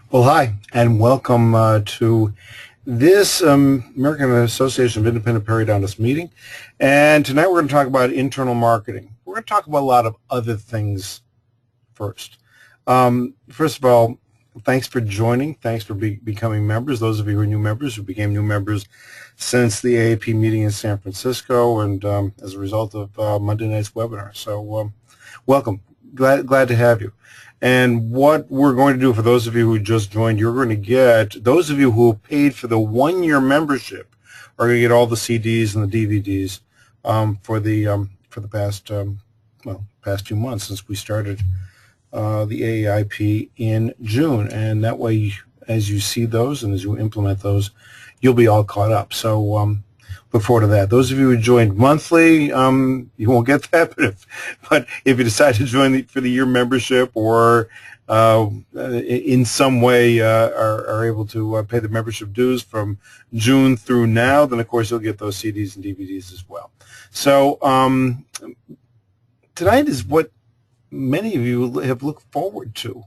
Well, hi, and welcome to this American Association of Independent Periodontists meeting. And tonight we're going to talk about internal marketing. We're going to talk about a lot of other things first. First of all, thanks for joining. Thanks for becoming members. Those of you who are new members, who became new members since the AAP meeting in San Francisco and as a result of Monday night's webinar. So welcome. Glad to have you. And what we're going to do for those of you who just joined, you're going to get, those of you who paid for the one-year membership are going to get all the CDs and the DVDs for the past few months since we started the AAIP in June. And that way, as you see those and as you implement those, you'll be all caught up. So look forward to that. Those of you who joined monthly, you won't get that, but if you decide to join for the year membership or in some way are able to pay the membership dues from June through now, then of course you'll get those CDs and DVDs as well. So tonight is what many of you have looked forward to,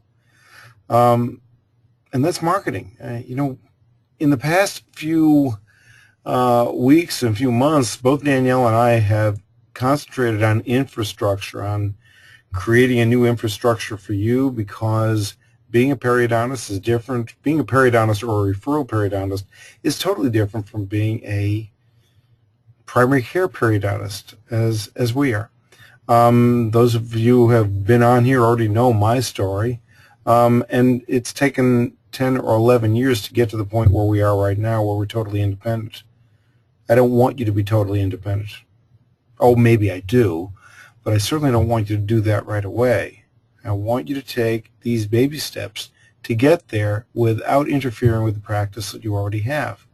and that's marketing. In the past few weeks and few months, both Danielle and I have concentrated on infrastructure, on creating a new infrastructure for you, because being a periodontist is different. Being a periodontist or a referral periodontist is totally different from being a primary care periodontist as we are. Those of you who have been on here already know my story, and it's taken 10 or 11 years to get to the point where we are right now, where we're totally independent. I don't want you to be totally independent. Oh, maybe I do, but I certainly don't want you to do that right away. I want you to take these baby steps to get there without interfering with the practice that you already have.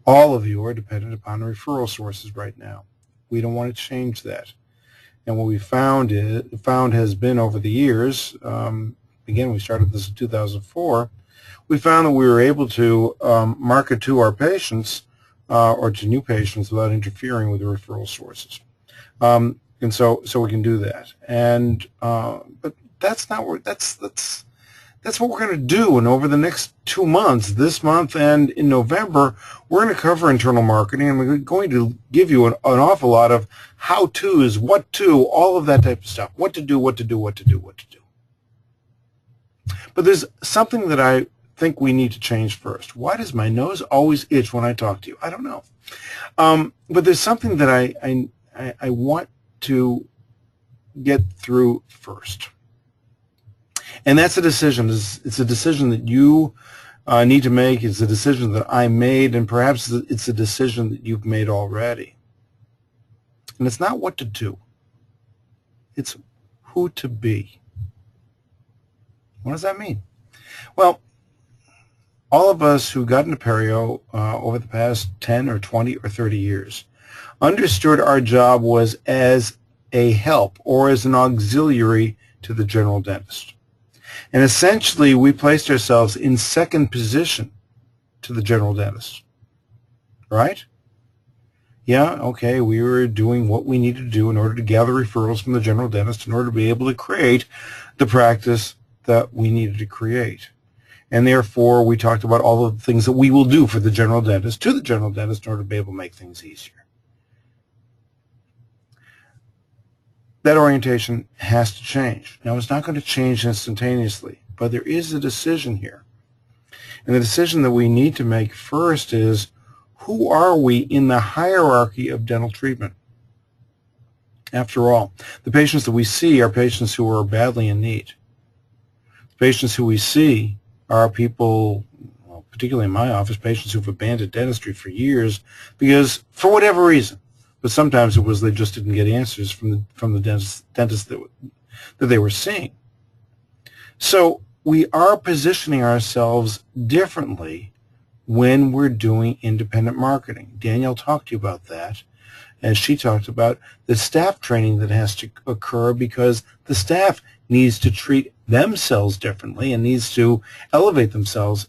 All of you are dependent upon referral sources right now. We don't want to change that. And what we found has been over the years, again, we started this in 2004, we found that we were able to market to our patients or to new patients without interfering with the referral sources, and so we can do that. And but that's not what that's what we're going to do. And over the next 2 months, this month and in November, we're going to cover internal marketing, and we're going to give you an awful lot of how-tos, what to, all of that type of stuff. What to do, what to do, what to do, what to do. But there's something that I think we need to change first. Why does my nose always itch when I talk to you? I don't know. But there's something that I want to get through first. And that's a decision. It's a decision that you need to make. It's a decision that I made, and perhaps it's a decision that you've made already. And it's not what to do. It's who to be. What does that mean? Well, all of us who got into perio over the past 10 or 20 or 30 years understood our job was as a help or as an auxiliary to the general dentist. And essentially, we placed ourselves in second position to the general dentist, right? Yeah, okay, we were doing what we needed to do in order to gather referrals from the general dentist in order to be able to create the practice that we needed to create. And therefore, we talked about all of the things that we will do for the general dentist, to the general dentist, in order to be able to make things easier. That orientation has to change. Now, it's not going to change instantaneously, but there is a decision here. And the decision that we need to make first is, who are we in the hierarchy of dental treatment? After all, the patients that we see are patients who are badly in need. The patients who we see are people, well, particularly in my office, patients who've abandoned dentistry for years because, for whatever reason, but sometimes it was they just didn't get answers from the dentist that they were seeing. So we are positioning ourselves differently when we're doing independent marketing. Danielle talked to you about that, and she talked about the staff training that has to occur because the staff needs to treat themselves differently and needs to elevate themselves,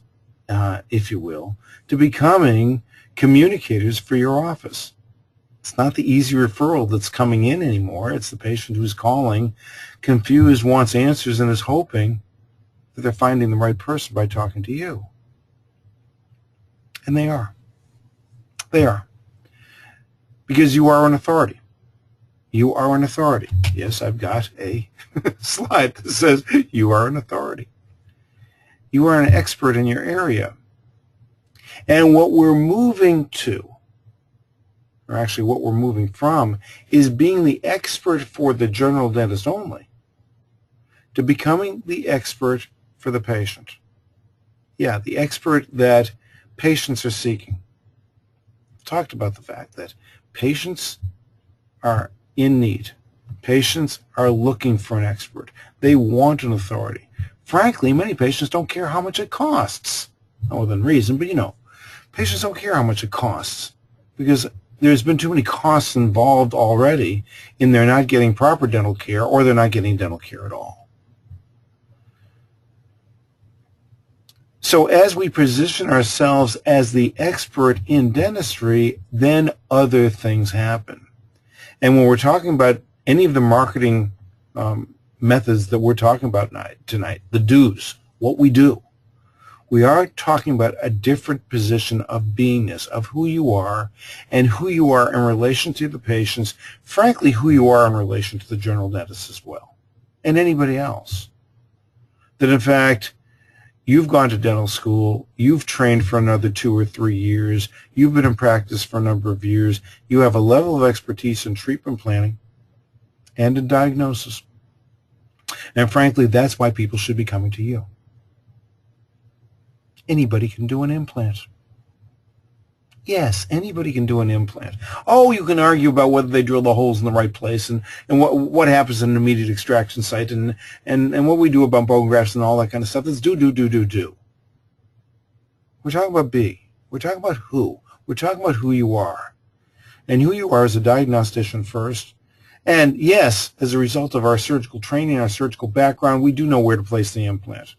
if you will, to becoming communicators for your office. It's not the easy referral that's coming in anymore. It's the patient who's calling, confused, wants answers, and is hoping that they're finding the right person by talking to you. And they are. They are. Because you are an authority. You are an authority. Yes, I've got a slide that says you are an authority. You are an expert in your area. And what we're moving to, or actually what we're moving from, is being the expert for the general dentist only to becoming the expert for the patient. Yeah, the expert that patients are seeking. I've talked about the fact that patients are in need. Patients are looking for an expert. They want an authority. Frankly, many patients don't care how much it costs. Not within reason, but you know, patients don't care how much it costs because there's been too many costs involved already in their not getting proper dental care or they're not getting dental care at all. So as we position ourselves as the expert in dentistry, then other things happen. And when we're talking about any of the marketing methods that we're talking about tonight, the do's, what we do, we are talking about a different position of beingness, of who you are and who you are in relation to the patients, frankly, who you are in relation to the general dentist as well, and anybody else. That in fact, you've gone to dental school, you've trained for another 2 or 3 years, you've been in practice for a number of years, you have a level of expertise in treatment planning and in diagnosis. And frankly, that's why people should be coming to you. Anybody can do an implant. Yes, anybody can do an implant. Oh, you can argue about whether they drill the holes in the right place and what happens in an immediate extraction site and what we do about bone grafts and all that kind of stuff. That's do. We're talking about be. We're talking about who. We're talking about who you are. And who you are as a diagnostician first. And yes, as a result of our surgical training, our surgical background, we do know where to place the implant.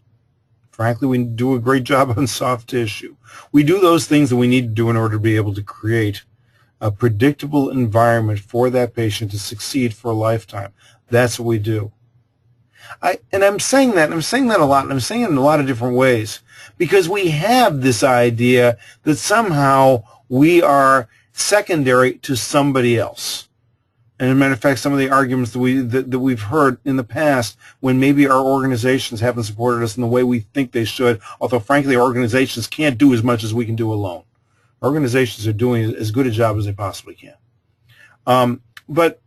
Frankly, we do a great job on soft tissue. We do those things that we need to do in order to be able to create a predictable environment for that patient to succeed for a lifetime. That's what we do. I'm saying that a lot, and I'm saying it in a lot of different ways, because we have this idea that somehow we are secondary to somebody else. And as a matter of fact, some of the arguments that we've heard in the past when maybe our organizations haven't supported us in the way we think they should, although frankly our organizations can't do as much as we can do alone. Organizations are doing as good a job as they possibly can. But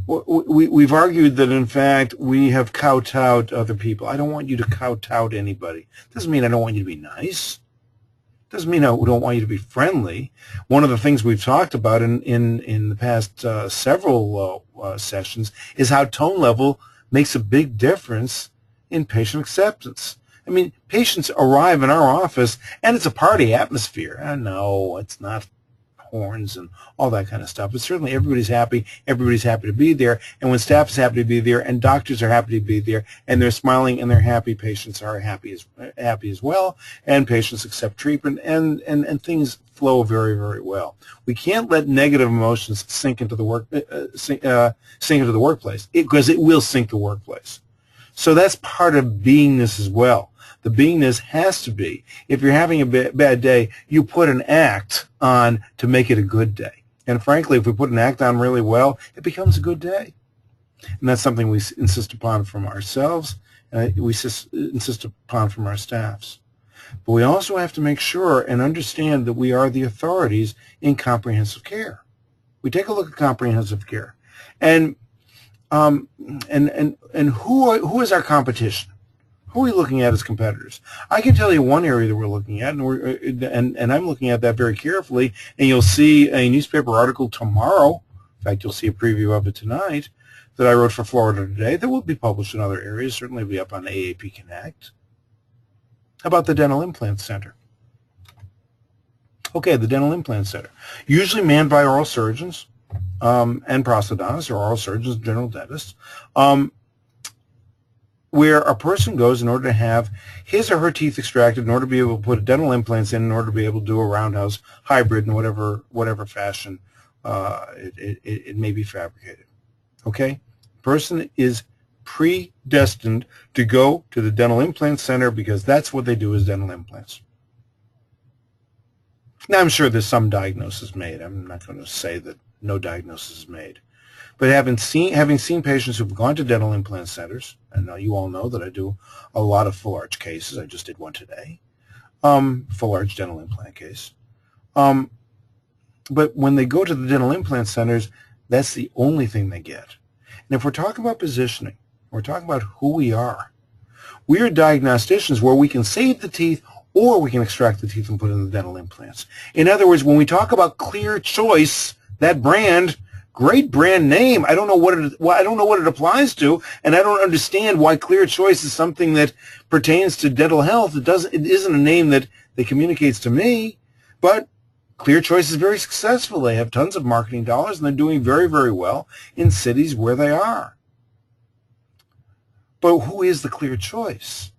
we've argued that in fact we have kowtowed other people. I don't want you to kowtow to anybody. Doesn't mean I don't want you to be nice. Doesn't mean I don't want you to be friendly. One of the things we've talked about in the past several sessions is how tone level makes a big difference in patient acceptance. I mean, patients arrive in our office and it's a party atmosphere. No, it's not horns and all that kind of stuff. But certainly everybody's happy to be there. And when staff is happy to be there and doctors are happy to be there and they're smiling and they're happy, patients are happy as well, and patients accept treatment and things flow very, very well. We can't let negative emotions sink into the workplace because it will sink the workplace. So that's part of beingness as well. The beingness has to be, if you're having a bad day, you put an act on to make it a good day. And frankly, if we put an act on really well, it becomes a good day. And that's something we insist upon from ourselves, and we insist upon from our staffs. But we also have to make sure and understand that we are the authorities in comprehensive care. We take a look at comprehensive care. And who is our competition? Who are we looking at as competitors? I can tell you one area that we're looking at, and I'm looking at that very carefully, and you'll see a newspaper article tomorrow. In fact, you'll see a preview of it tonight that I wrote for Florida Today that will be published in other areas, certainly be up on AAP Connect, about the Dental Implant Center. Okay, the Dental Implant Center, usually manned by oral surgeons and prosthodontists, or oral surgeons, general dentists, where a person goes in order to have his or her teeth extracted, in order to be able to put dental implants in order to be able to do a roundhouse hybrid in whatever fashion it may be fabricated. Okay? Person is predestined to go to the dental implant center because that's what they do is dental implants. Now, I'm sure there's some diagnosis made. I'm not going to say that no diagnosis is made. But having seen patients who've gone to dental implant centers, and you all know that I do a lot of full arch cases. I just did one today, full arch dental implant case. But when they go to the dental implant centers, that's the only thing they get. And if we're talking about positioning, we're talking about who we are. We are diagnosticians where we can save the teeth or we can extract the teeth and put in the dental implants. In other words, when we talk about Clear Choice, that brand, great brand name, I don't know what it applies to, and I don't understand why Clear Choice is something that pertains to dental health. It isn't a name that communicates to me, but Clear Choice is very successful. They have tons of marketing dollars, and they're doing very, very well in cities where they are. But who is the Clear Choice?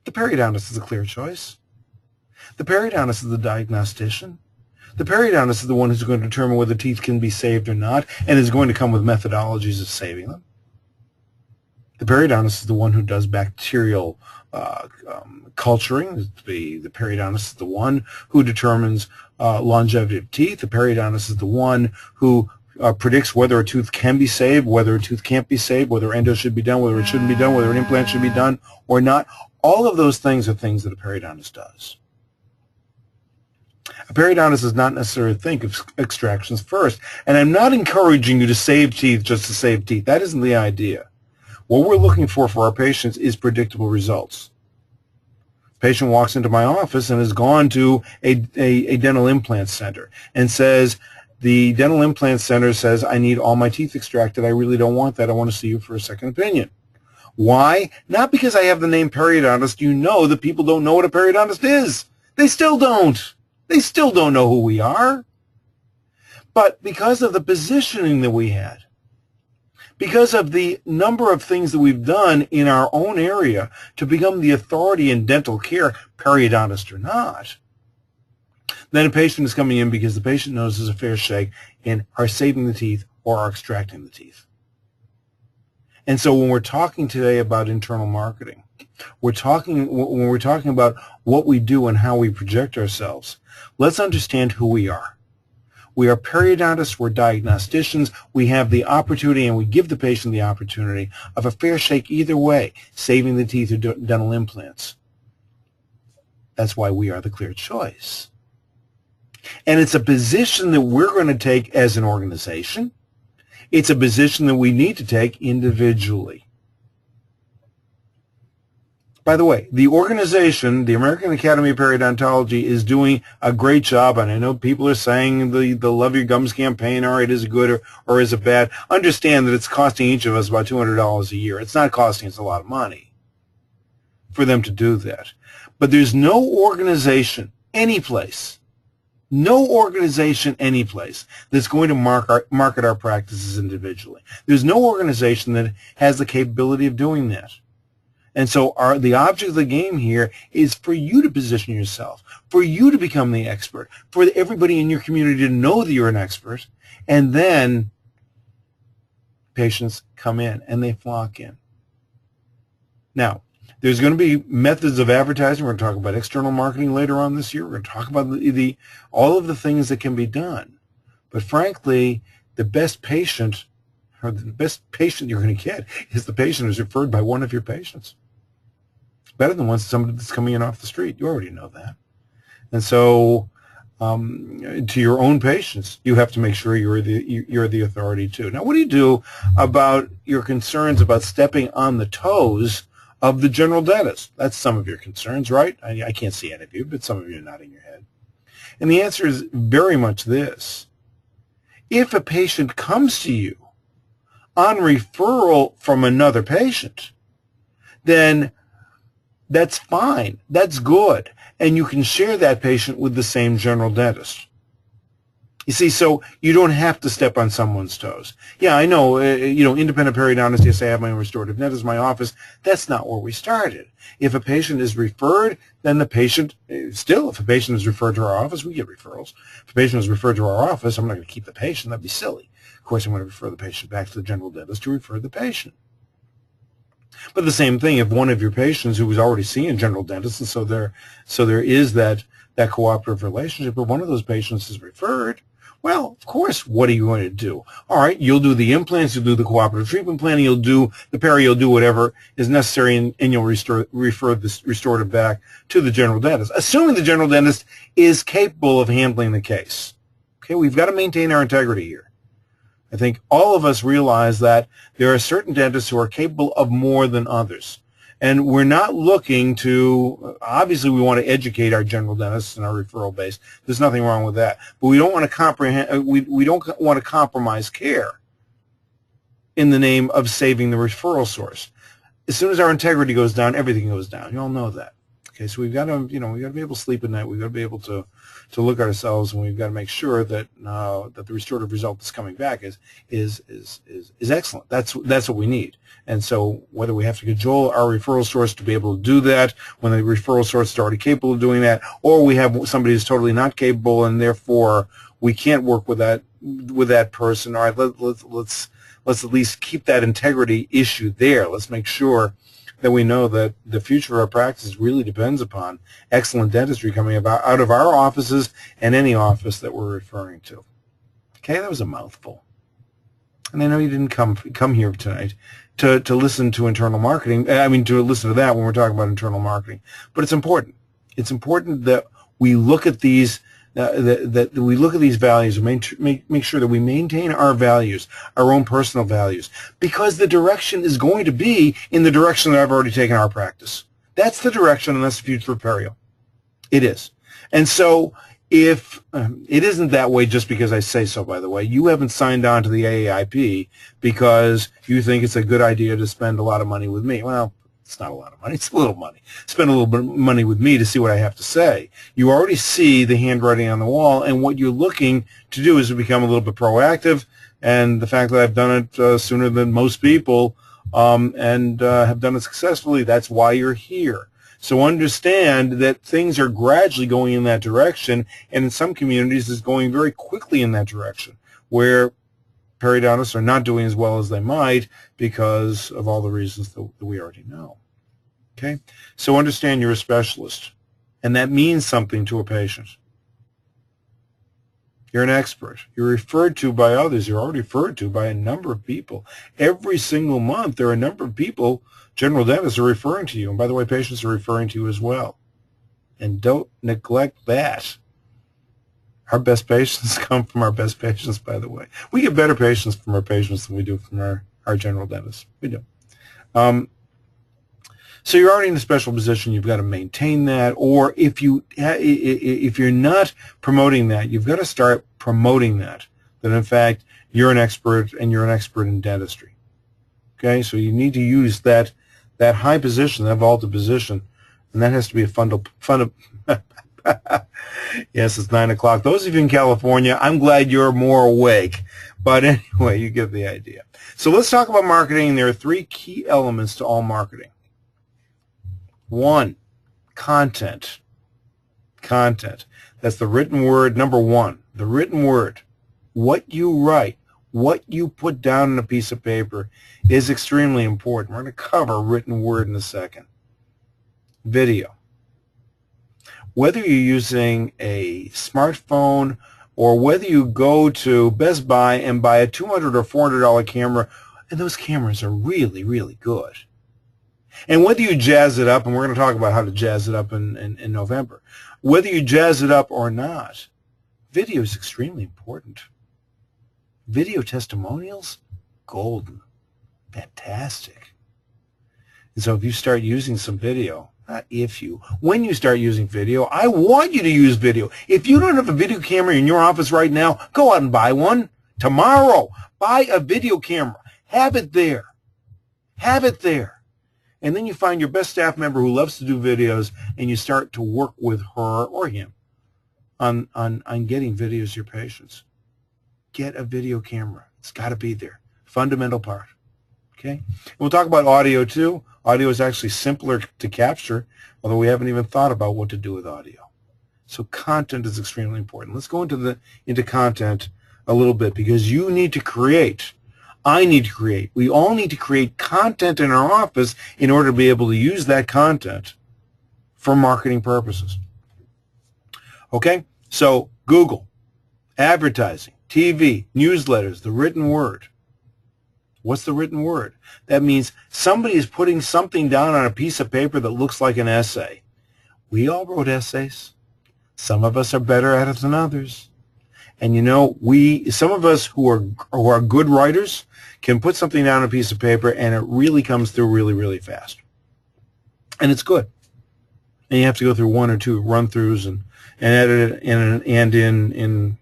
The periodontist is the Clear Choice. The periodontist is the diagnostician. The periodontist is the one who's going to determine whether teeth can be saved or not, and is going to come with methodologies of saving them. The periodontist is the one who does bacterial culturing. The periodontist is the one who determines longevity of teeth. The periodontist is the one who predicts whether a tooth can be saved, whether a tooth can't be saved, whether endo should be done, whether it shouldn't be done, whether an implant should be done or not. All of those things are things that a periodontist does. A periodontist does not necessarily think of extractions first. And I'm not encouraging you to save teeth just to save teeth. That isn't the idea. What we're looking for our patients is predictable results. Patient walks into my office and has gone to a dental implant center and says, the dental implant center says, I need all my teeth extracted. I really don't want that. I want to see you for a second opinion. Why? Not because I have the name periodontist. You know that people don't know what a periodontist is. They still don't. They still don't know who we are. But because of the positioning that we had, because of the number of things that we've done in our own area to become the authority in dental care, periodontist or not, then a patient is coming in because the patient knows there's a fair shake in our saving the teeth or our extracting the teeth. And so when we're talking today about internal marketing, when we're talking about what we do and how we project ourselves, let's understand who we are. We are periodontists, we're diagnosticians, we have the opportunity and we give the patient the opportunity of a fair shake either way, saving the teeth or dental implants. That's why we are the Clear Choice. And it's a position that we're going to take as an organization. It's a position that we need to take individually. By the way, the organization, the American Academy of Periodontology, is doing a great job, and I know people are saying the Love Your Gums campaign, all right, is it good or is it bad? Understand that it's costing each of us about $200 a year. It's not costing us a lot of money for them to do that. But there's no organization, any place, no organization anyplace that's going to market our practices individually. There's no organization that has the capability of doing that. And so the object of the game here is for you to position yourself, for you to become the expert, for everybody in your community to know that you're an expert, and then patients come in and they flock in. Now, there's going to be methods of advertising. We're going to talk about external marketing later on this year. We're going to talk about all of the things that can be done. But frankly, the best patient, or the best patient you're going to get is the patient who's referred by one of your patients. Better than somebody that's coming in off the street. You already know that. And so to your own patients, you have to make sure you're the authority too. Now, what do you do about your concerns about stepping on the toes of the general dentist? That's some of your concerns, right? I can't see any of you, but some of you are nodding your head. And the answer is very much this. If a patient comes to you on referral from another patient, then that's fine. That's good. And you can share that patient with the same general dentist. You see, so you don't have to step on someone's toes. Yeah, I know, independent periodontist, yes, I have my own restorative dentist in my office. That's not where we started. If a patient is referred, then the patient, still, if a patient is referred to our office, we get referrals. If a patient is referred to our office, I'm not going to keep the patient. That'd be silly. Of course, I'm going to refer the patient back to the general dentist to refer the patient. But the same thing, if one of your patients who was already seeing a general dentist, and so there is that cooperative relationship, if one of those patients is referred, well, of course, what are you going to do? All right, you'll do the implants, you'll do the cooperative treatment plan, you'll do the peri, you'll do whatever is necessary, and you'll refer this restorative back to the general dentist, assuming the general dentist is capable of handling the case. Okay, we've got to maintain our integrity here. I think all of us realize that there are certain dentists who are capable of more than others. And we're not looking to, obviously we want to educate our general dentists and our referral base. There's nothing wrong with that. But we don't want to we don't want to compromise care in the name of saving the referral source. As soon as our integrity goes down, everything goes down. You all know that. Okay, so we've got to, we've got to be able to sleep at night. We've got to be able to look at ourselves, and we've got to make sure that that the restorative result that's coming back is excellent. That's what we need. And so whether we have to cajole our referral source to be able to do that when the referral source is already capable of doing that, or we have somebody who's totally not capable and therefore we can't work with that person. All right, let's at least keep that integrity issue there. Let's make sure that we know that the future of our practice really depends upon excellent dentistry coming out of our offices and any office that we're referring to. Okay, that was a mouthful. And I know you didn't come here tonight to listen to internal marketing. I mean, to listen to that when we're talking about internal marketing. But it's important. It's important that we look at these that we look at these values and make sure that we maintain our values, our own personal values, because the direction is going to be in the direction that I've already taken our practice. That's the direction, and that's the future of perio. It is. And so if it isn't that way just because I say so, by the way, you haven't signed on to the AAIP because you think it's a good idea to spend a lot of money with me. Well, it's not a lot of money. It's a little money. Spend a little bit of money with me to see what I have to say. You already see the handwriting on the wall, and what you're looking to do is to become a little bit proactive. And the fact that I've done it sooner than most people and have done it successfully, that's why you're here. So understand that things are gradually going in that direction, and in some communities it's going very quickly in that direction, where periodontists are not doing as well as they might because of all the reasons that we already know. Okay? So understand you're a specialist, and that means something to a patient. You're an expert. You're referred to by others. You're already referred to by a number of people. Every single month there are a number of people, general dentists, are referring to you. And by the way, patients are referring to you as well. And don't neglect that. Our best patients come from our best patients, by the way. We get better patients from our patients than we do from our general dentists. We do. So you're already in a special position. You've got to maintain that. Or if you're not promoting that, you've got to start promoting that. That in fact you're an expert and you're an expert in dentistry. Okay, so you need to use that high position, that vaulted position, and that has to be a fundamental. Yes, it's 9 o'clock. Those of you in California, I'm glad you're more awake. But anyway, you get the idea. So let's talk about marketing. There are 3 key elements to all marketing. 1, content. Content. That's the written word, number 1. The written word. What you write, what you put down on a piece of paper is extremely important. We're going to cover written word in a second. Video. Whether you're using a smartphone or whether you go to Best Buy and buy a $200 or $400 camera, and those cameras are really, really good. And whether you jazz it up, and we're going to talk about how to jazz it up in November, whether you jazz it up or not, video is extremely important. Video testimonials, golden, fantastic. And so if you start using some video, when you start using video, I want you to use video. If you don't have a video camera in your office right now, go out and buy one. Tomorrow, buy a video camera. Have it there. Have it there. And then you find your best staff member who loves to do videos, and you start to work with her or him on getting videos to your patients. Get a video camera. It's got to be there. Fundamental part. Okay? And we'll talk about audio too. Audio is actually simpler to capture, although we haven't even thought about what to do with audio. So content is extremely important. Let's go into content a little bit, because you need to create. I need to create. We all need to create content in our office in order to be able to use that content for marketing purposes. Okay? So Google, advertising, TV, newsletters, the written word. What's the written word? That means somebody is putting something down on a piece of paper that looks like an essay. We all wrote essays. Some of us are better at it than others. And you know, some of us who are good writers can put something down on a piece of paper and it really comes through really, really fast. And it's good. And you have to go through one or two run-throughs and edit it, and in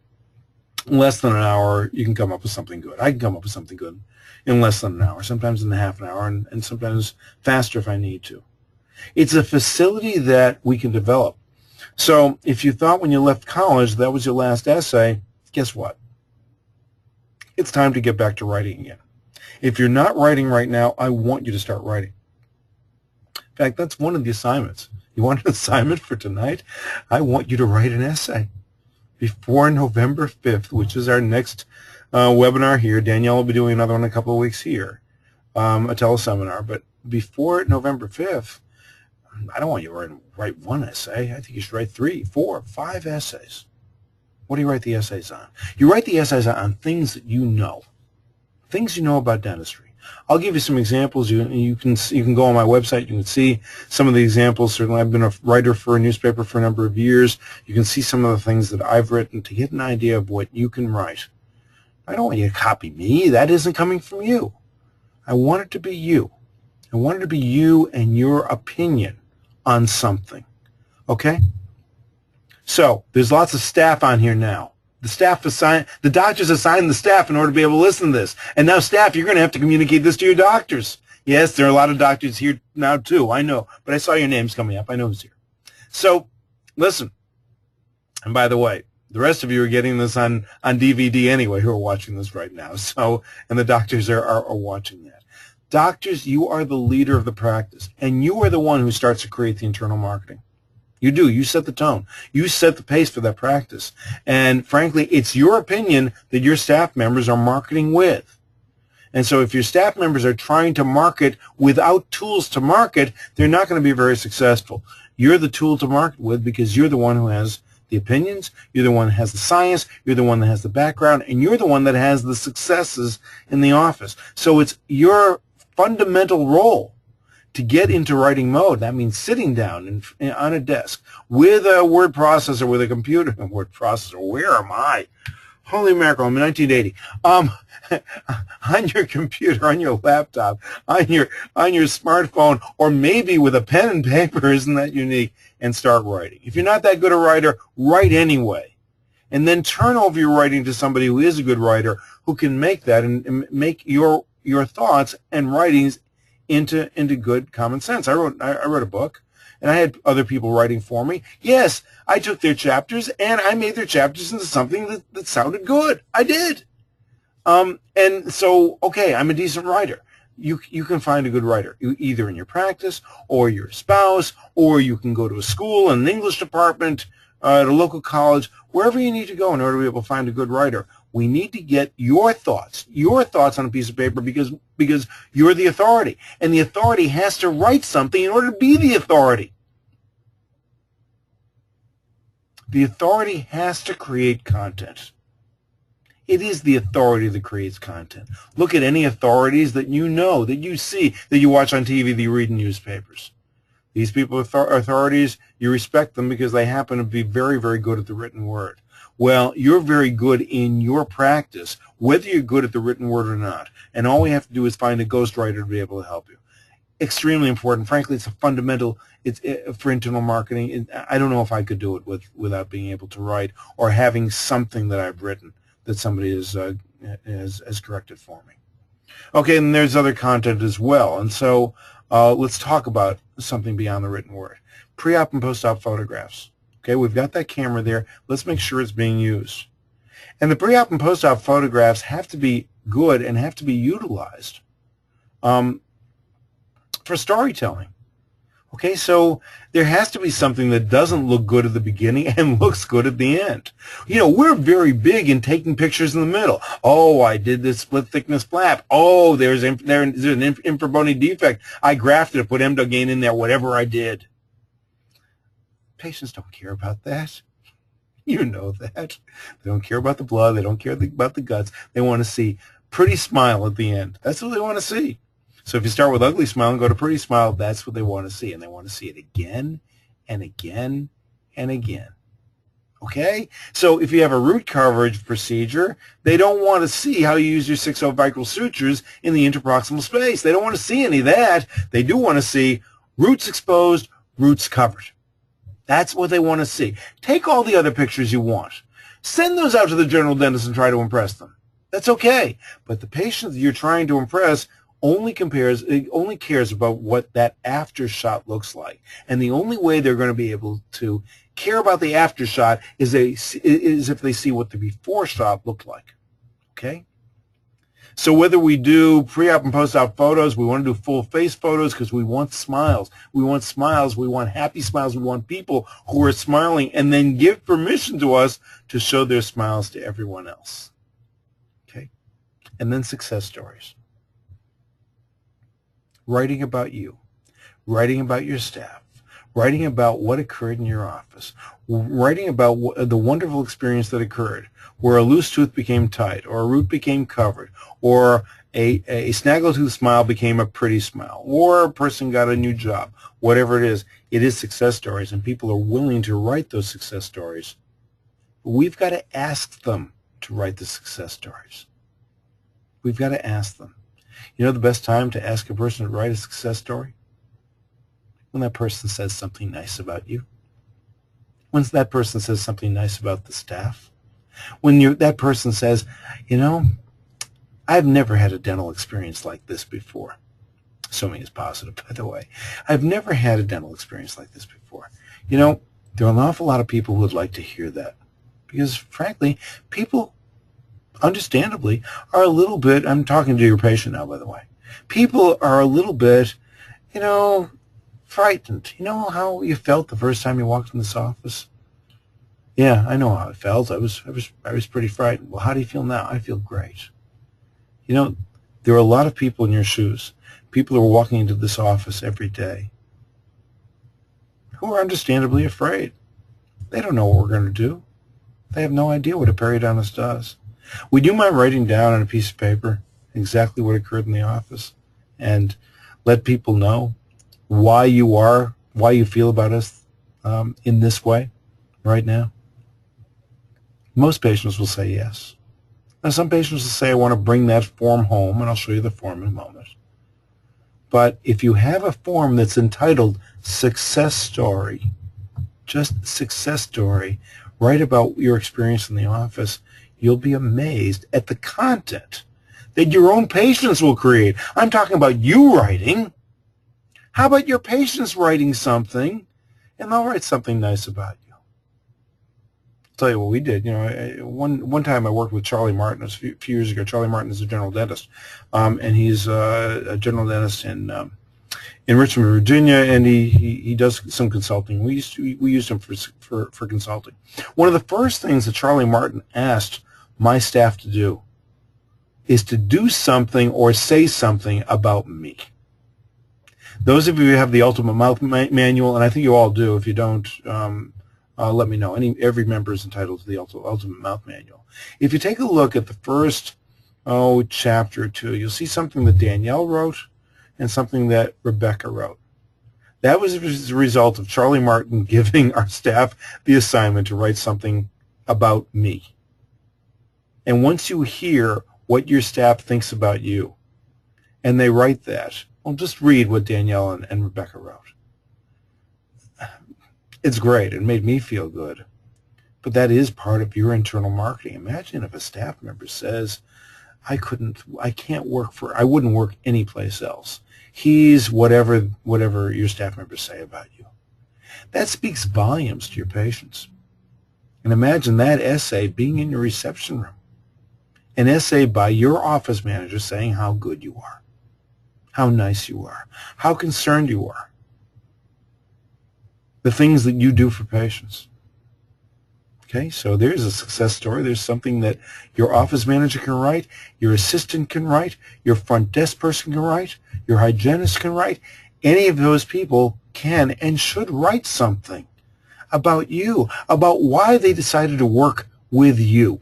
less than an hour, you can come up with something good. I can come up with something good in less than an hour, sometimes in half an hour, and sometimes faster if I need to. It's a facility that we can develop. So if you thought when you left college that was your last essay, guess what? It's time to get back to writing again. If you're not writing right now, I want you to start writing. In fact, that's one of the assignments. You want an assignment for tonight? I want you to write an essay before November 5th, which is our next webinar here. Danielle will be doing another one in a couple of weeks here, a teleseminar. But before November 5th, I don't want you to write one essay. I think you should write 3, 4, 5 essays. What do you write the essays on? You write the essays on things that you know about dentistry. I'll give you some examples. You can go on my website. You can see some of the examples. Certainly, I've been a writer for a newspaper for a number of years. You can see some of the things that I've written to get an idea of what you can write. I don't want you to copy me. That isn't coming from you. I want it to be you. I want it to be you and your opinion on something. Okay? So there's lots of staff on here now. The doctors assign the staff in order to be able to listen to this. And now staff, you're going to have to communicate this to your doctors. Yes, there are a lot of doctors here now too, I know. But I saw your names coming up. I know who's here. So listen. And by the way, the rest of you are getting this on DVD anyway who are watching this right now. So, and the doctors are watching that. Doctors, you are the leader of the practice. And you are the one who starts to create the internal marketing. You do. You set the tone. You set the pace for that practice. And frankly, it's your opinion that your staff members are marketing with. And so if your staff members are trying to market without tools to market, they're not going to be very successful. You're the tool to market with because you're the one who has the opinions, you're the one that has the science, you're the one that has the background, and you're the one that has the successes in the office. So it's your fundamental role to get into writing mode. That means sitting down on a desk with a word processor, with a computer. Word processor, where am I? Holy mackerel, I'm in 1980. On your computer, on your laptop, on your smartphone, or maybe with a pen and paper, isn't that unique? And start writing. If you're not that good a writer, write anyway. And then turn over your writing to somebody who is a good writer, who can make that and make your thoughts and writings into good common sense. I wrote a book, and I had other people writing for me. Yes, I took their chapters and I made their chapters into something that sounded good. I did. And so, okay, I'm a decent writer. You can find a good writer, either in your practice or your spouse, or you can go to a school, an English department, at a local college, wherever you need to go in order to be able to find a good writer. We need to get your thoughts on a piece of paper because you're the authority. And the authority has to write something in order to be the authority. The authority has to create content. It is the authority that creates content. Look at any authorities that you know, that you see, that you watch on TV, that you read in newspapers. These people are authorities. You respect them because they happen to be very, very good at the written word. Well, you're very good in your practice, whether you're good at the written word or not. And all we have to do is find a ghostwriter to be able to help you. Extremely important. Frankly, it's a fundamental for internal marketing. I don't know if I could do it without being able to write or having something that I've written that somebody has corrected for me. Okay, and there's other content as well. And so let's talk about something beyond the written word. Pre-op and post-op photographs. Okay, we've got that camera there. Let's make sure it's being used. And the pre-op and post-op photographs have to be good and have to be utilized for storytelling. Okay, so there has to be something that doesn't look good at the beginning and looks good at the end. You know, we're very big in taking pictures in the middle. Oh, I did this split thickness flap. Oh, there's an infra bony defect. I grafted it, put Emdogain in there, whatever I did. Patients don't care about that. You know that. They don't care about the blood. They don't care about the guts. They want to see pretty smile at the end. That's what they want to see. So if you start with ugly smile and go to pretty smile, that's what they want to see. And they want to see it again and again and again. Okay? So if you have a root coverage procedure, they don't want to see how you use your 6-0 vicral sutures in the interproximal space. They don't want to see any of that. They do want to see roots exposed, roots covered. That's what they want to see. Take all the other pictures you want. Send those out to the general dentist and try to impress them. That's okay. But the patient that you're trying to impress only cares about what that after shot looks like. And the only way they're going to be able to care about the after shot is if they see what the before shot looked like. Okay? So whether we do pre-op and post-op photos, we want to do full face photos because we want smiles. We want smiles. We want happy smiles. We want people who are smiling and then give permission to us to show their smiles to everyone else. Okay? And then success stories. Writing about you, writing about your staff, writing about what occurred in your office, writing about the wonderful experience that occurred, where a loose tooth became tight, or a root became covered, or a snaggletooth smile became a pretty smile, or a person got a new job. Whatever it is success stories, and people are willing to write those success stories. We've got to ask them to write the success stories. We've got to ask them. You know the best time to ask a person to write a success story? When that person says something nice about you. When that person says something nice about the staff. When that person says, you know, I've never had a dental experience like this before. Assuming it's positive, by the way. I've never had a dental experience like this before. You know, there are an awful lot of people who would like to hear that. Because, frankly, people understandably, are a little bit, I'm talking to your patient now, by the way, people are a little bit, you know, frightened. You know how you felt the first time you walked in this office? Yeah, I know how I felt. I was pretty frightened. Well, how do you feel now? I feel great. You know, there are a lot of people in your shoes, people who are walking into this office every day, who are understandably afraid. They don't know what we're going to do. They have no idea what a periodontist does. Would you mind writing down on a piece of paper exactly what occurred in the office and let people know why you feel about us in this way right now? Most patients will say yes. Now, some patients will say, I want to bring that form home, and I'll show you the form in a moment. But if you have a form that's entitled Success Story, just Success Story, write about your experience in the office, you'll be amazed at the content that your own patients will create. I'm talking about you writing. How about your patients writing something, and they'll write something nice about you? I'll tell you what we did. You know, one time I worked with Charlie Martin. It was a few years ago. Charlie Martin is a general dentist, and he's a general dentist in Richmond, Virginia, and he does some consulting. We used him for consulting. One of the first things that Charlie Martin asked my staff to do is to do something or say something about me. Those of you who have the Ultimate Mouth Manual, and I think you all do, if you don't, let me know. Every member is entitled to the Ultimate Mouth Manual. If you take a look at the first chapter or two, you'll see something that Danielle wrote and something that Rebecca wrote. That was as a result of Charlie Martin giving our staff the assignment to write something about me. And once you hear what your staff thinks about you, and they write that, well, just read what Danielle and Rebecca wrote. It's great. It made me feel good. But that is part of your internal marketing. Imagine if a staff member says, I wouldn't work anyplace else. He's whatever your staff members say about you. That speaks volumes to your patients. And imagine that essay being in your reception room. An essay by your office manager saying how good you are, how nice you are, how concerned you are. the things that you do for patients. Okay, so there's a success story. There's something that your office manager can write, your assistant can write, your front desk person can write, your hygienist can write. Any of those people can and should write something about you, about why they decided to work with you.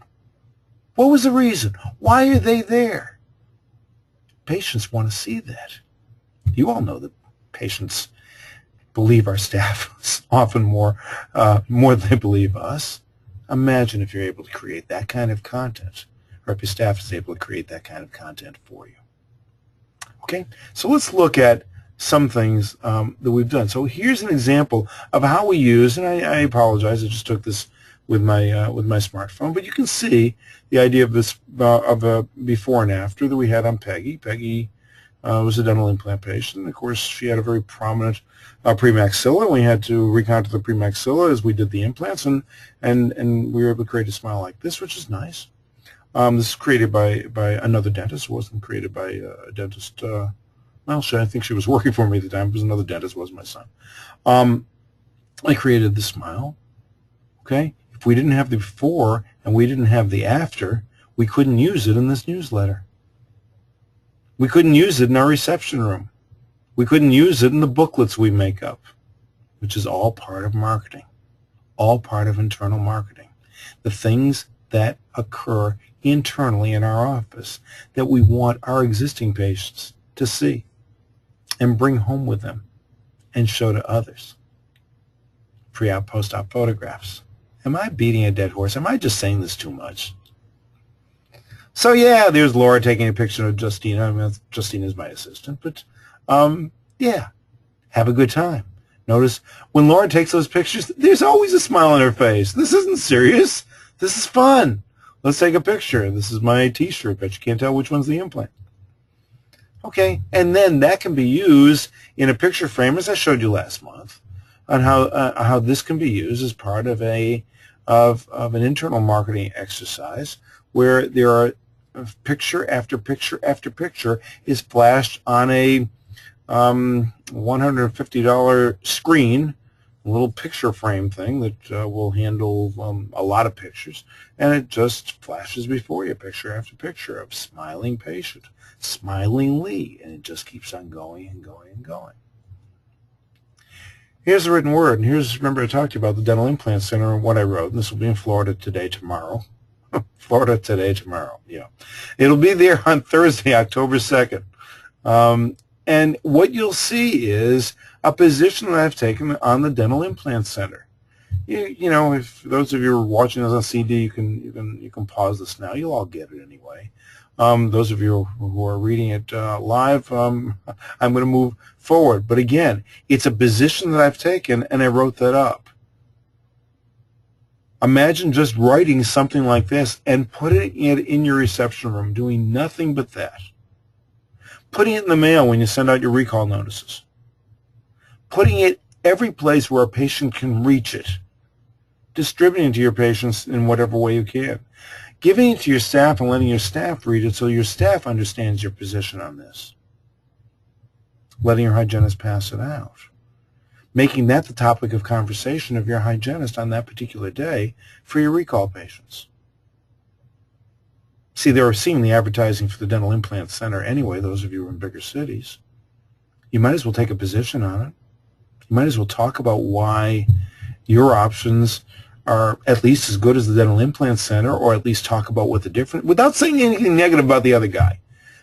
What was the reason? Why are they there? Patients want to see that. You all know that patients believe our staff often more than they believe us. Imagine if you're able to create that kind of content, or if your staff is able to create that kind of content for you. Okay, so let's look at some things that we've done. So here's an example of how we use, and I apologize, I just took this with my smartphone, but you can see the idea of this of a before and after that we had on Peggy. Peggy was a dental implant patient. Of course, she had a very prominent premaxilla, and we had to recontour the premaxilla as we did the implants, and we were able to create a smile like this, which is nice. This is created by another dentist. It wasn't created by a dentist. Well, I think she was working for me at the time. It was another dentist. It wasn't my son. I created the smile. Okay, if we didn't have the before and we didn't have the after, we couldn't use it in this newsletter. We couldn't use it in our reception room. We couldn't use it in the booklets we make up, which is all part of marketing, all part of internal marketing. The things that occur internally in our office that we want our existing patients to see and bring home with them and show to others. Pre-op, post-op photographs. Am I beating a dead horse? Am I just saying this too much? So yeah, there's Laura taking a picture of Justina. I mean, Justina is my assistant, but yeah, have a good time. Notice when Laura takes those pictures, there's always a smile on her face. This isn't serious. This is fun. Let's take a picture. This is my t-shirt, but you can't tell which one's the implant. Okay, and then that can be used in a picture frame, as I showed you last month, on how this can be used as part of an internal marketing exercise where there are picture after picture after picture is flashed on a $150 screen, a little picture frame thing that will handle a lot of pictures, and it just flashes before you picture after picture of smiling patient, smilingly, and it just keeps on going and going and going. Here's the written word, and here's, remember I talked to you about the Dental Implant Center and what I wrote, and this will be in Florida today, tomorrow. Florida today, tomorrow, yeah. It'll be there on Thursday, October 2nd. And what you'll see is a position that I've taken on the Dental Implant Center. You know, if those of you who are watching this on CD, you can pause this now. You'll all get it anyway. Those of you who are reading it live, I'm going to move forward. But again, it's a position that I've taken, and I wrote that up. Imagine just writing something like this and putting it in your reception room, doing nothing but that. Putting it in the mail when you send out your recall notices. Putting it every place where a patient can reach it. Distributing it to your patients in whatever way you can. Giving it to your staff and letting your staff read it so your staff understands your position on this. Letting your hygienist pass it out. Making that the topic of conversation of your hygienist on that particular day for your recall patients. See, they're seeing the advertising for the Dental Implant Center anyway, those of you who are in bigger cities. You might as well take a position on it. You might as well talk about why your options are at least as good as the Dental Implant Center, or at least talk about what the difference, without saying anything negative about the other guy.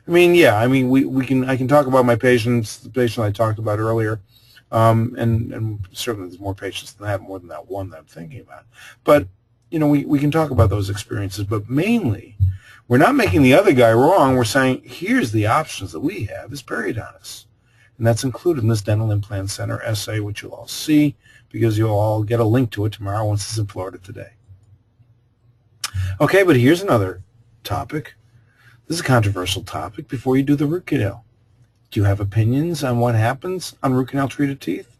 I mean, yeah, I mean, I can talk about my patients, the patient I talked about earlier, and certainly there's more patients than that, more than that one that I'm thinking about. But, you know, we can talk about those experiences, but mainly, we're not making the other guy wrong. We're saying, here's the options that we have as periodontists. And that's included in this Dental Implant Center essay, which you'll all see, because you'll all get a link to it tomorrow once it's in Florida today. Okay, but here's another topic. This is a controversial topic before you do the root canal. Do you have opinions on what happens on root canal treated teeth?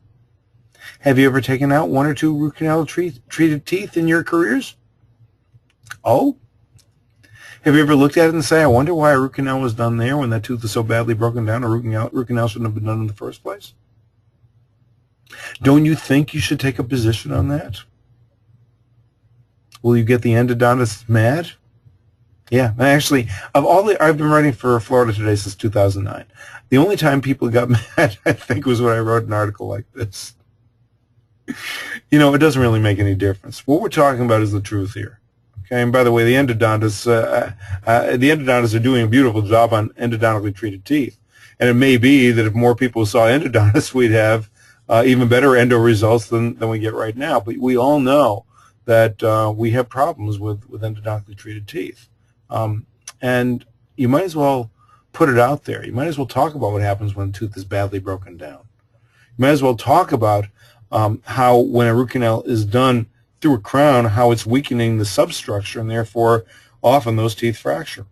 Have you ever taken out 1 or 2 root canal treated teeth in your careers? Oh? Have you ever looked at it and say, I wonder why a root canal was done there when that tooth is so badly broken down, a root canal shouldn't have been done in the first place? Don't you think you should take a position on that? Will you get the endodontists mad? Yeah, actually, I've been writing for Florida Today since 2009. The only time people got mad, I think, was when I wrote an article like this. You know, it doesn't really make any difference. What we're talking about is the truth here. Okay, and by the way, the endodontists are doing a beautiful job on endodontically treated teeth. And it may be that if more people saw endodontists, we'd have even better endo results than we get right now. But we all know that we have problems with endodontically treated teeth. And you might as well put it out there. You might as well talk about what happens when a tooth is badly broken down. You might as well talk about how when a root canal is done through a crown, how it's weakening the substructure and therefore often those teeth fracture.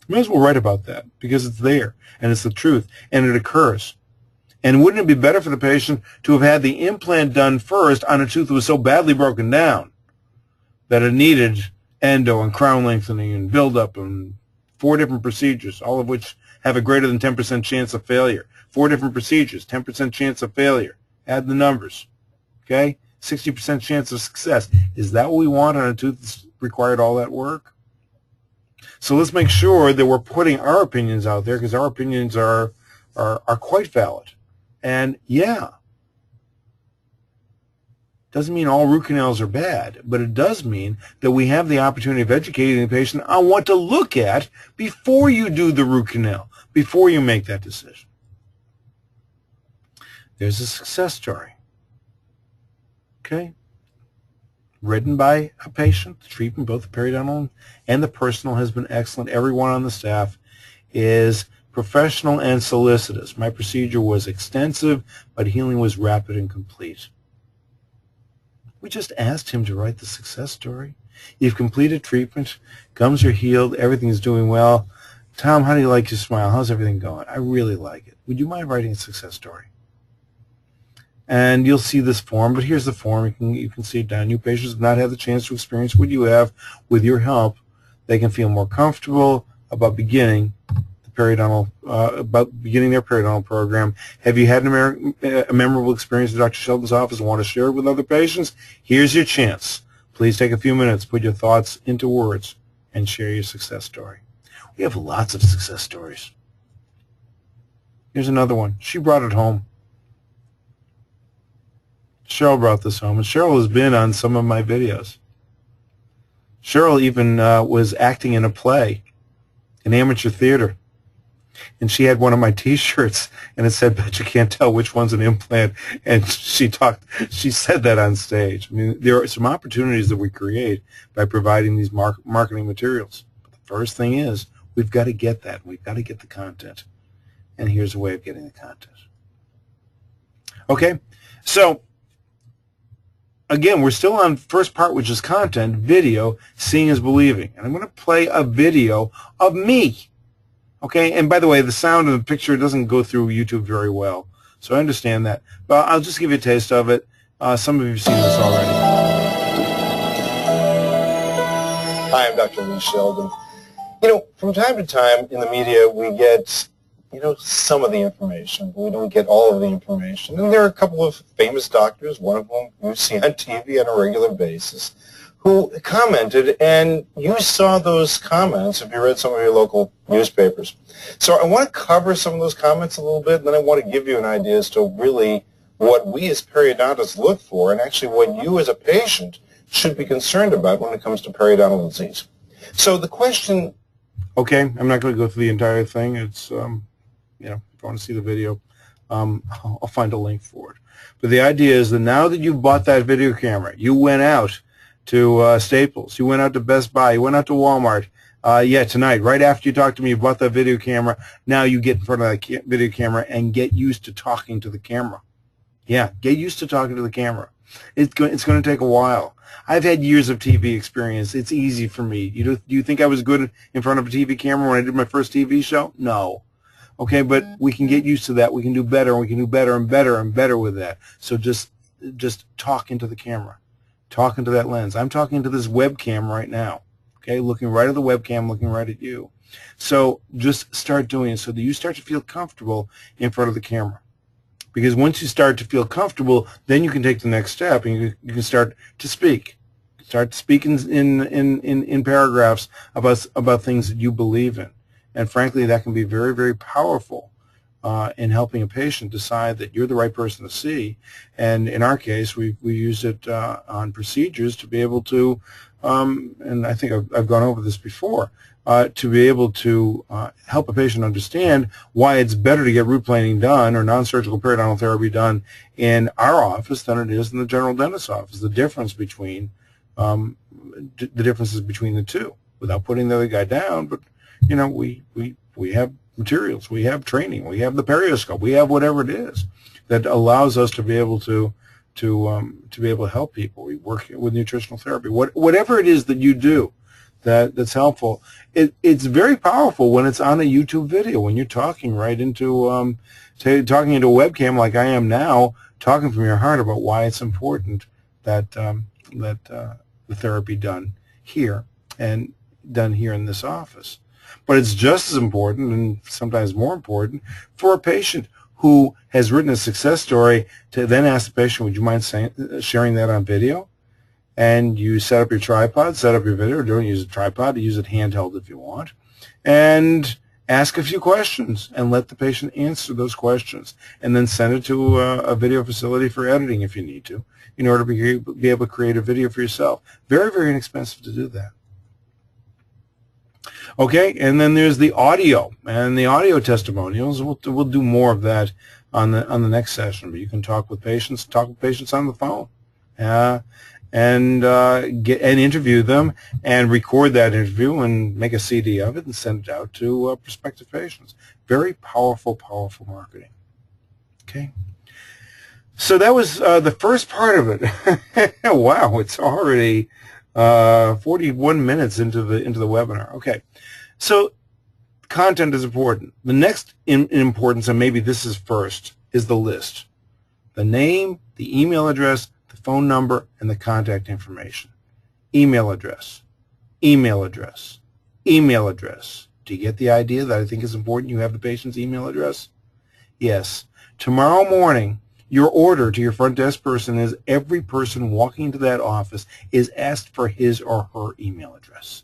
You might as well write about that because it's there and it's the truth and it occurs. And wouldn't it be better for the patient to have had the implant done first on a tooth that was so badly broken down that it needed endo and crown lengthening and buildup and 4 different procedures, all of which have a greater than 10% chance of failure. 4 different procedures, 10% chance of failure. Add the numbers, okay? 60% chance of success. Is that what we want on a tooth that's required all that work? So let's make sure that we're putting our opinions out there because our opinions are quite valid. And yeah, doesn't mean all root canals are bad, but it does mean that we have the opportunity of educating the patient on what to look at before you do the root canal, before you make that decision. There's a success story, okay? Written by a patient. The treatment, both the periodontal and the personal, has been excellent. Everyone on the staff is professional and solicitous. My procedure was extensive, but healing was rapid and complete. We just asked him to write the success story. You've completed treatment, gums are healed, everything's doing well. Tom, how do you like your smile? How's everything going? I really like it. Would you mind writing a success story? And you'll see this form, but here's the form. You can see it down. New patients have not had the chance to experience what you have. With your help, they can feel more comfortable about beginning their periodontal program. Have you had a memorable experience at Dr. Sheldon's office and want to share it with other patients? Here's your chance. Please take a few minutes, put your thoughts into words, and share your success story. We have lots of success stories. Here's another one. She brought it home. Cheryl brought this home, and Cheryl has been on some of my videos. Cheryl even was acting in a play, in amateur theater, and she had one of my T-shirts, and it said, "Bet you can't tell which one's an implant." And she said that on stage. I mean, there are some opportunities that we create by providing these marketing materials. But the first thing is we've got to get that. We've got to get the content, and here's a way of getting the content. Okay, so. Again, we're still on first part, which is content, video, seeing is believing. And I'm going to play a video of me. Okay, and by the way, the sound of the picture doesn't go through YouTube very well. So I understand that. But I'll just give you a taste of it. Some of you have seen this already. Hi, I'm Dr. Lee Sheldon. You know, from time to time in the media, we get some of the information. We don't get all of the information. And there are a couple of famous doctors, one of whom you see on TV on a regular basis, who commented, and you saw those comments if you read some of your local newspapers. So I want to cover some of those comments a little bit, and then I want to give you an idea as to really what we as periodontists look for, and actually what you as a patient should be concerned about when it comes to periodontal disease. So the question... Okay, I'm not going to go through the entire thing. It's... if you want to see the video, I'll find a link for it. But the idea is that now that you've bought that video camera, you went out to Staples, you went out to Best Buy, you went out to Walmart. Tonight, right after you talk to me, you bought that video camera. Now you get in front of that video camera and get used to talking to the camera. Yeah, get used to talking to the camera. It's going to take a while. I've had years of TV experience. It's easy for me. Do you think I was good in front of a TV camera when I did my first TV show? No. Okay, but we can get used to that. We can do better, and we can do better and better and better with that. So just talk into the camera. Talk into that lens. I'm talking to this webcam right now, okay, looking right at the webcam, looking right at you. So just start doing it so that you start to feel comfortable in front of the camera. Because once you start to feel comfortable, then you can take the next step and you can start to speak. Start to speak in paragraphs about things that you believe in. And frankly, that can be very, very powerful in helping a patient decide that you're the right person to see. And in our case, we use it on procedures to be able to, and I think I've gone over this before, to be able to help a patient understand why it's better to get root planing done or non-surgical periodontal therapy done in our office than it is in the general dentist's office. The differences between the two, without putting the other guy down. But you know, we have materials, we have training, we have the perioscope, we have whatever it is that allows us to be able to be able to help people. We work with nutritional therapy, whatever it is that you do that's helpful. It's very powerful when it's on a YouTube video, when you're talking right into talking into a webcam like I am now, talking from your heart about why it's important that the therapy done here and done here in this office. But it's just as important, and sometimes more important, for a patient who has written a success story to then ask the patient, would you mind sharing that on video? And you set up your tripod, set up your video, or don't use a tripod, use it handheld if you want, and ask a few questions and let the patient answer those questions, and then send it to a video facility for editing if you need to, in order to be able to create a video for yourself. Very, very inexpensive to do that. Okay, and then there's the audio and the audio testimonials. We'll do more of that on the next session. But you can talk with patients on the phone, and interview them and record that interview and make a CD of it and send it out to prospective patients. Very powerful, powerful marketing. Okay, so that was the first part of it. Wow, it's already 41 minutes into the webinar. Okay, so content is important. The next in importance, and maybe this is first, is the list. The name, the email address, the phone number, and the contact information. Email address, email address, email address. Do you get the idea that I think is important? You have the patient's email address? Yes. Tomorrow morning, your order to your front desk person is every person walking into that office is asked for his or her email address.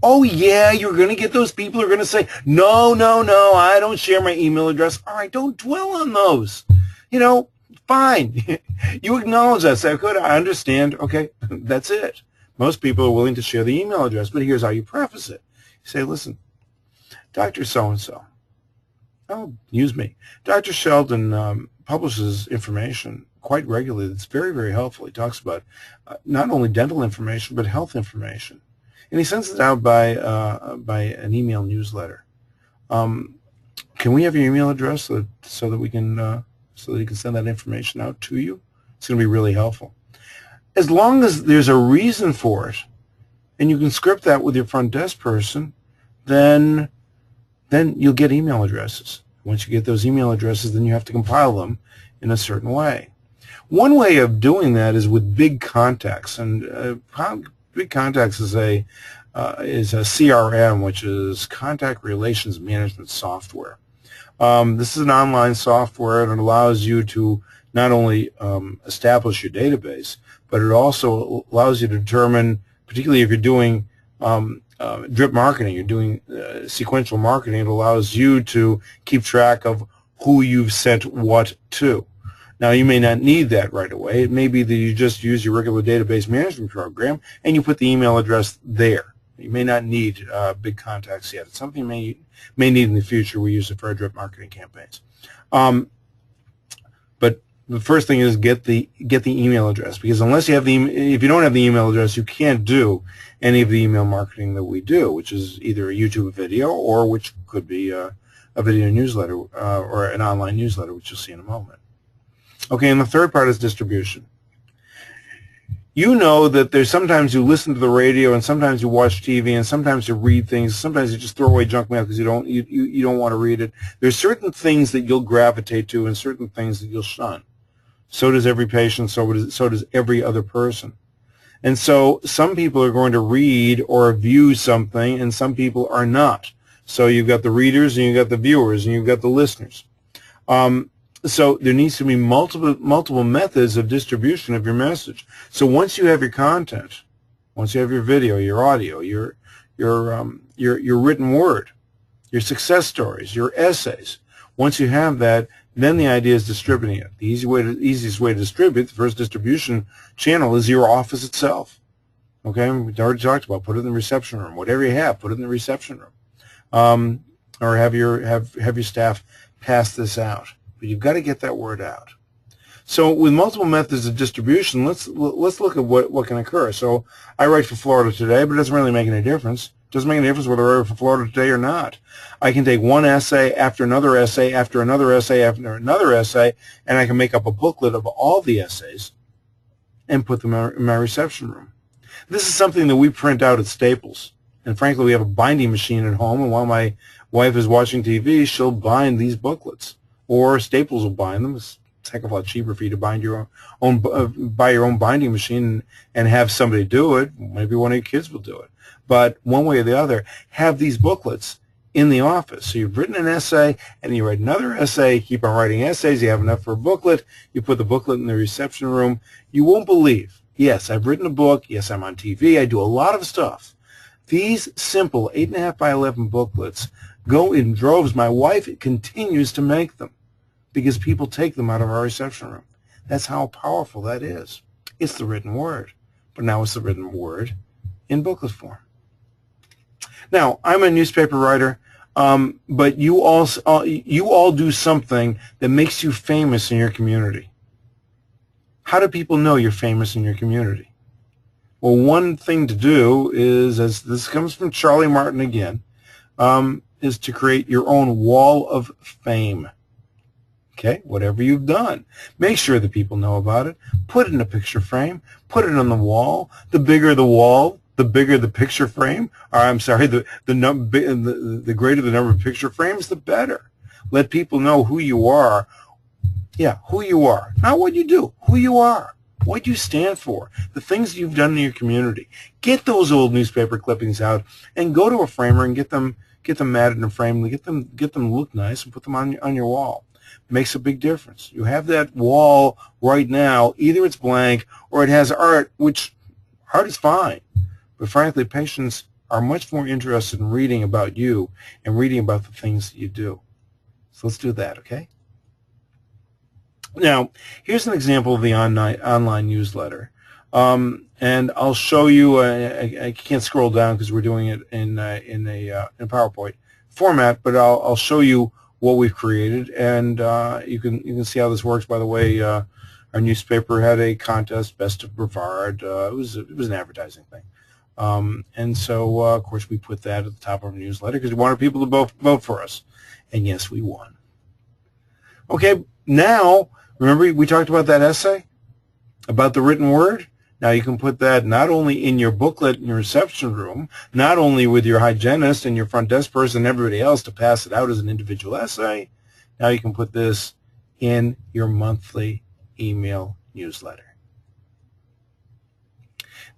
Oh, yeah, you're going to get those people who are going to say, no, no, no, I don't share my email address. All right, don't dwell on those. You know, fine. You acknowledge that. Say, good, I understand. Okay, that's it. Most people are willing to share the email address, but here's how you preface it. You say, listen, Dr. So-and-so, oh, use me. Dr. Sheldon publishes information quite regularly that's very, very helpful. He talks about not only dental information, but health information. And he sends it out by an email newsletter. Can we have your email address so that we can so that you can send that information out to you? It's going to be really helpful. As long as there's a reason for it, and you can script that with your front desk person, then you'll get email addresses. Once you get those email addresses, then you have to compile them in a certain way. One way of doing that is with big contacts, and big contacts is a CRM, which is Contact Relations Management Software. This is an online software, and it allows you to not only establish your database, but it also allows you to determine, particularly if you're doing drip marketing, you're doing sequential marketing, it allows you to keep track of who you've sent what to. Now, you may not need that right away. It may be that you just use your regular database management program and you put the email address there. You may not need big contacts yet. It's something you may need in the future. We use it for our drip marketing campaigns. But the first thing is get the email address, because unless you have if you don't have the email address, you can't do any of the email marketing that we do, which is either a YouTube video or which could be a video newsletter or an online newsletter, which you'll see in a moment. Okay, and the third part is distribution. You know that there's sometimes you listen to the radio, and sometimes you watch TV, and sometimes you read things. Sometimes you just throw away junk mail because you don't want to read it. There's certain things that you'll gravitate to, and certain things that you'll shun. So does every patient. So does every other person. And so some people are going to read or view something, and some people are not. So you've got the readers, and you've got the viewers, and you've got the listeners. So there needs to be multiple methods of distribution of your message. So once you have your content, once you have your video, your audio, your written word, your success stories, your essays, once you have that, then the idea is distributing it. The easiest way to distribute, the first distribution channel is your office itself. Okay, we already talked about put it in the reception room. Whatever you have, put it in the reception room, or have your staff pass this out. But you've got to get that word out. So with multiple methods of distribution, let's look at what can occur. So I write for Florida Today, but it doesn't really make any difference. It doesn't make any difference whether I write for Florida Today or not. I can take one essay after another essay after another essay after another essay, and I can make up a booklet of all the essays and put them in my reception room. This is something that we print out at Staples. And frankly, we have a binding machine at home, and while my wife is watching TV, she'll bind these booklets. Or Staples will bind them. It's a heck of a lot cheaper for you to bind your own buy your own binding machine and have somebody do it. Maybe one of your kids will do it. But one way or the other, have these booklets in the office. So you've written an essay, and you write another essay, keep on writing essays, you have enough for a booklet, you put the booklet in the reception room. You won't believe, yes, I've written a book, yes, I'm on TV, I do a lot of stuff. These simple 8.5 by 11 booklets go in droves. My wife continues to make them because people take them out of our reception room. That's how powerful that is. It's the written word, but now it's the written word in booklet form. Now, I'm a newspaper writer, but you all do something that makes you famous in your community. How do people know you're famous in your community? Well, one thing to do is, as this comes from Charlie Martin again, is to create your own wall of fame. Okay, whatever you've done, make sure that people know about it. Put it in a picture frame. Put it on the wall. The bigger the wall, the bigger the picture frame. Or I'm sorry, the greater the number of picture frames, the better. Let people know who you are. Yeah, who you are. Not what you do, who you are. What you stand for, the things you've done in your community. Get those old newspaper clippings out and go to a framer and get them matted in a frame, get them look nice and put them on your wall. It makes a big difference. You have that wall right now, either it's blank or it has art, which art is fine. But frankly, patients are much more interested in reading about you and reading about the things that you do. So let's do that, okay? Now, here's an example of the online newsletter, and I'll show you. I can't scroll down because we're doing it in a PowerPoint format, but I'll show you what we've created, and you can see how this works. By the way, our newspaper had a contest, Best of Brevard. It was an advertising thing, and so of course we put that at the top of our newsletter because we wanted people to vote for us, and yes, we won. Okay, now. Remember we talked about that essay, about the written word? Now you can put that not only in your booklet in your reception room, not only with your hygienist and your front desk person and everybody else to pass it out as an individual essay, now you can put this in your monthly email newsletter.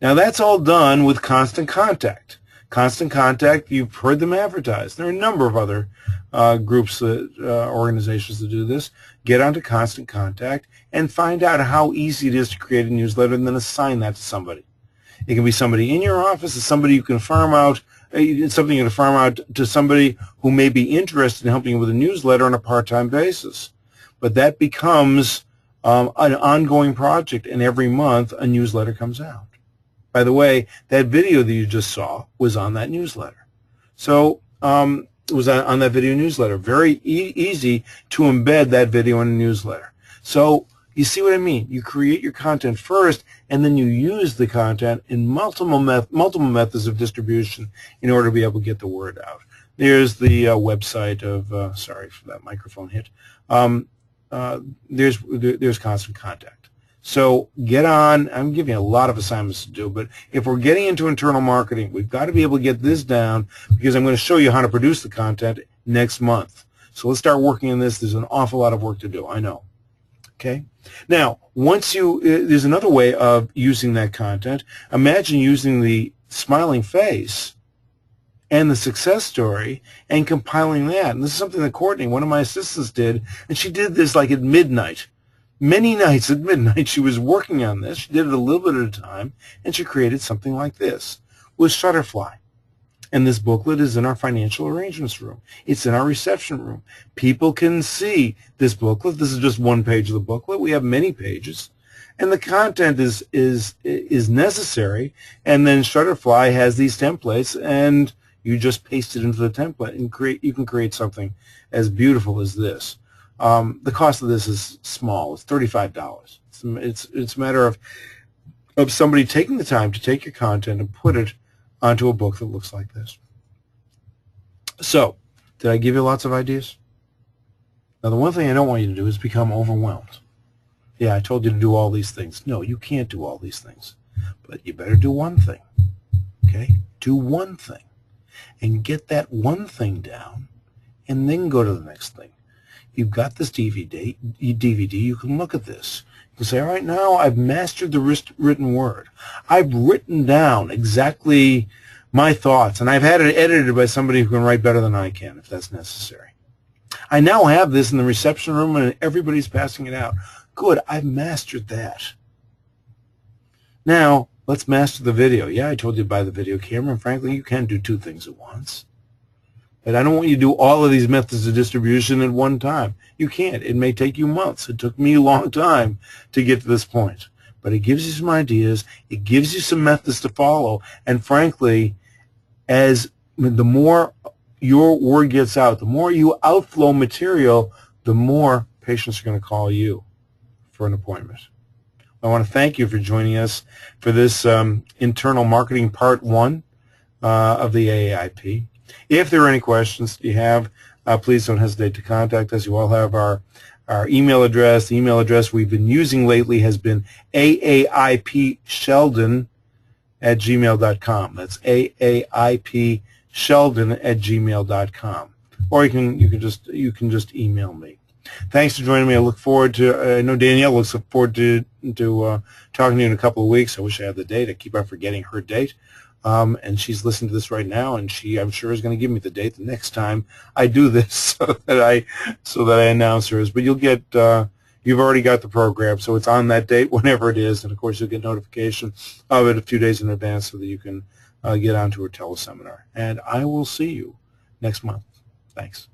Now that's all done with Constant Contact. Constant Contact, you've heard them advertised. There are a number of other groups, organizations that do this. Get onto Constant Contact and find out how easy it is to create a newsletter and then assign that to somebody. It can be somebody in your office, it's somebody you can farm out, it's something you can farm out to somebody who may be interested in helping you with a newsletter on a part-time basis. But that becomes an ongoing project, and every month a newsletter comes out. By the way, that video that you just saw was on that newsletter. So it was on that video newsletter. Very easy to embed that video in a newsletter. So you see what I mean? You create your content first, and then you use the content in multiple methods of distribution in order to be able to get the word out. There's the website of, sorry for that microphone hit. There's Constant Contact. So get on. I'm giving you a lot of assignments to do, but if we're getting into internal marketing, we've got to be able to get this down because I'm going to show you how to produce the content next month. So let's start working on this. There's an awful lot of work to do, I know. Okay? Now, there's another way of using that content. Imagine using the smiling face and the success story and compiling that. And this is something that Courtney, one of my assistants, did, and she did this like at midnight. Many nights at midnight she was working on this. She did it a little bit at a time, and she created something like this with Shutterfly. And this booklet is in our financial arrangements room. It's in our reception room. People can see this booklet. This is just one page of the booklet. We have many pages. And the content is necessary. And then Shutterfly has these templates, and you just paste it into the template and you can create something as beautiful as this. The cost of this is small. It's $35. It's a matter of somebody taking the time to take your content and put it onto a book that looks like this. So, did I give you lots of ideas? Now, the one thing I don't want you to do is become overwhelmed. Yeah, I told you to do all these things. No, you can't do all these things. But you better do one thing. Okay? Do one thing. And get that one thing down, and then go to the next thing. You've got this DVD. You can look at this. You say, all right, now I've mastered the written word. I've written down exactly my thoughts, and I've had it edited by somebody who can write better than I can, if that's necessary. I now have this in the reception room, and everybody's passing it out. Good, I've mastered that. Now, let's master the video. Yeah, I told you to buy the video camera, and frankly, you can do two things at once. But I don't want you to do all of these methods of distribution at one time. You can't. It may take you months. It took me a long time to get to this point. But it gives you some ideas. It gives you some methods to follow. And frankly, as the more your word gets out, the more you outflow material, the more patients are going to call you for an appointment. I want to thank you for joining us for this internal marketing part 1 of the AAIP. If there are any questions you have, please don't hesitate to contact us. You all have our email address. The email address we've been using lately has been aaipsheldon@gmail.com. That's aaipsheldon@gmail.com. Or you can just email me. Thanks for joining me. I look forward to. I know Danielle looks forward to talking to you in a couple of weeks. I wish I had the date. I keep on forgetting her date. And she's listening to this right now, and I'm sure, is going to give me the date the next time I do this, so that I announce hers. But you've already got the program, so it's on that date, whenever it is, and of course you'll get notification of it a few days in advance so that you can get onto her teleseminar. And I will see you next month. Thanks.